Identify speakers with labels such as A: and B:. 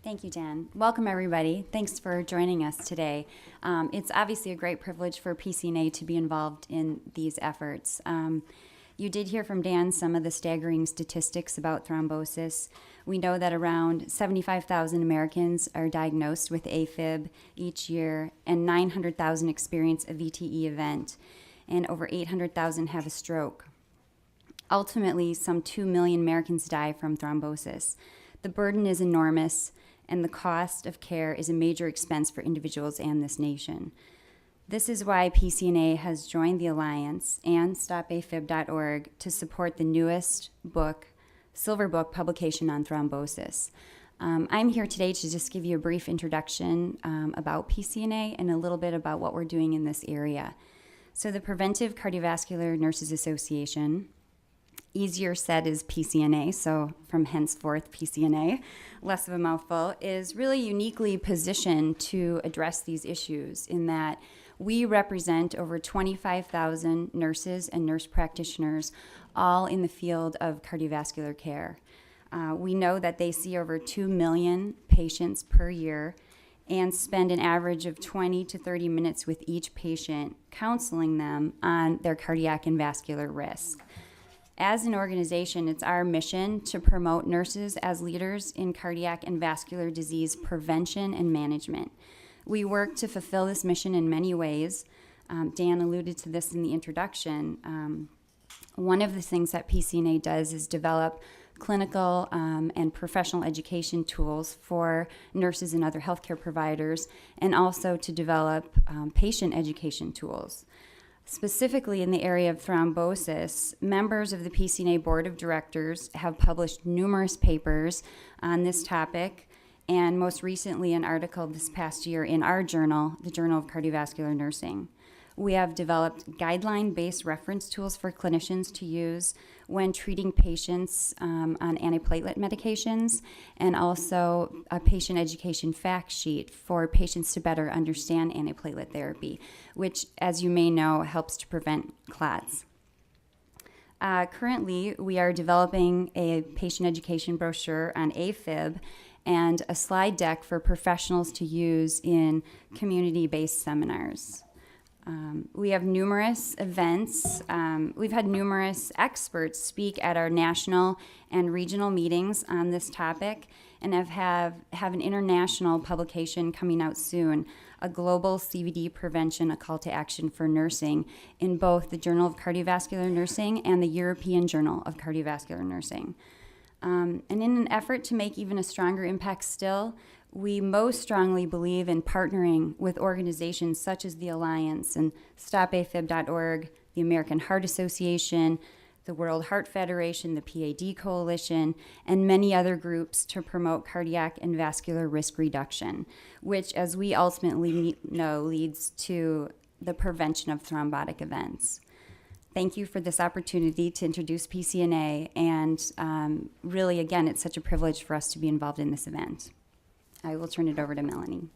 A: Thank you, Dan. Welcome, everybody. Thanks for joining us today. It's obviously a great privilege for PCNA to be involved in these efforts. You did hear from Dan some of the staggering statistics about thrombosis. We know that around 75,000 Americans are diagnosed with AFib each year, and 900,000 experience a VTE event, and over 800,000 have a stroke. Ultimately, some 2 million Americans die from thrombosis. The burden is enormous, and the cost of care is a major expense for individuals and this nation. This is why PCNA has joined the Alliance and stopafib.org to support the newest book, Silver Book publication on thrombosis. I'm here today to just give you a brief introduction about PCNA and a little bit about what we're doing in this area. So the Preventative Cardiovascular Nurses Association, easier said is PCNA, so from henceforth PCNA, less of a mouthful, is really uniquely positioned to address these issues in that we represent over 25,000 nurses and nurse practitioners, all in the field of cardiovascular care. We know that they see over 2 million patients per year and spend an average of 20 to 30 minutes with each patient, counseling them on their cardiac and vascular risk. As an organization, it's our mission to promote nurses as leaders in cardiac and vascular disease prevention and management. We work to fulfill this mission in many ways. Dan alluded to this in the introduction. One of the things that PCNA does is develop clinical and professional education tools for nurses and other healthcare providers, and also to develop patient education tools. Specifically in the area of thrombosis, members of the PCNA Board of Directors have published numerous papers on this topic, and most recently an article this past year in our journal, the Journal of Cardiovascular Nursing. We have developed guideline-based reference tools for clinicians to use when treating patients on antiplatelet medications, and also a patient education fact sheet for patients to better understand antiplatelet therapy, which, as you may know, helps to prevent clots. Currently, we are developing a patient education brochure on AFib and a slide deck for professionals to use in community-based seminars. We have numerous events. We've had numerous experts speak at our national and regional meetings on this topic, and have an international publication coming out soon, a global CVD prevention, a call to action for nursing, in both the Journal of Cardiovascular Nursing and the European Journal of Cardiovascular Nursing. And in an effort to make even a stronger impact still, we most strongly believe in partnering with organizations such as the Alliance and stopafib.org, the American Heart Association, the World Heart Federation, the PAD Coalition, and many other groups to promote cardiac and vascular risk reduction, which, as we ultimately know, leads to the prevention of thrombotic events. Thank you for this opportunity to introduce PCNA, and really, again, it's such a privilege for us to be involved in this event. I will turn it over to Melanie.